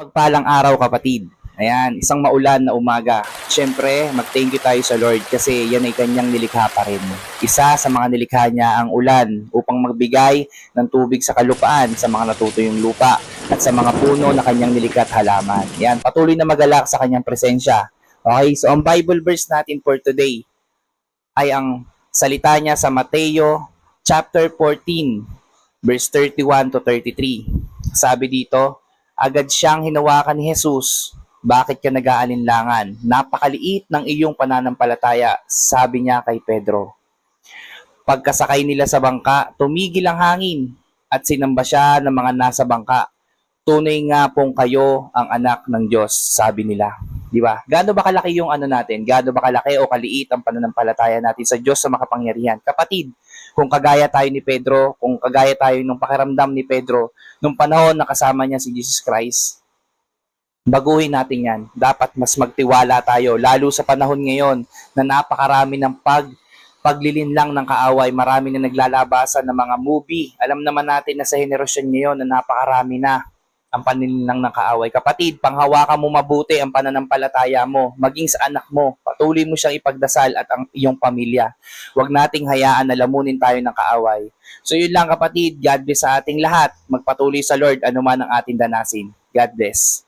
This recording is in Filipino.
Pagpalang araw kapatid. Ayan, isang maulan na umaga. Siyempre, mag-thank you tayo sa Lord kasi yan ay kanyang nilikha pa rin. Isa sa mga nilikha niya ang ulan upang magbigay ng tubig sa kalupaan sa mga natutuyong lupa at sa mga puno na kanyang nilikha at halaman. Yan, patuloy na magalak sa kanyang presensya. Okay, so ang Bible verse natin for today ay ang salita niya sa Mateo chapter 14 verse 31 to 33. Sabi dito, agad siyang hinawakan ni Jesus. Bakit ka nag-aalinlangan? Napakaliit ng iyong pananampalataya, sabi niya kay Pedro. Pagkasakay nila sa bangka, tumigil ang hangin at sinamba siya ng mga nasa bangka. Tunay nga pong kayo ang anak ng Diyos, sabi nila. Di ba? Gaano ba kalaki yung natin? Gaano ba kalaki o kaliit ang pananampalataya natin sa Diyos sa makapangyarihan? Kapatid, kung kagaya tayo ni Pedro, kung kagaya tayo nung pakiramdam ni Pedro, nung panahon na kasama niya si Jesus Christ, baguhin natin yan. Dapat mas magtiwala tayo, lalo sa panahon ngayon na napakarami ng paglilinlang ng kaaway, marami na naglalabasan ng mga movie. Alam naman natin na sa henerasyon ngayon na napakarami na ang panlilinlang ng kaaway. Kapatid, panghawakan mo mabuti ang pananampalataya mo, maging sa anak mo, patuloy mo siyang ipagdasal at ang iyong pamilya. Huwag nating hayaan na lamunin tayo ng kaaway. So yun lang kapatid, God bless sa ating lahat. Magpatuloy sa Lord anuman ang ating danasin. God bless.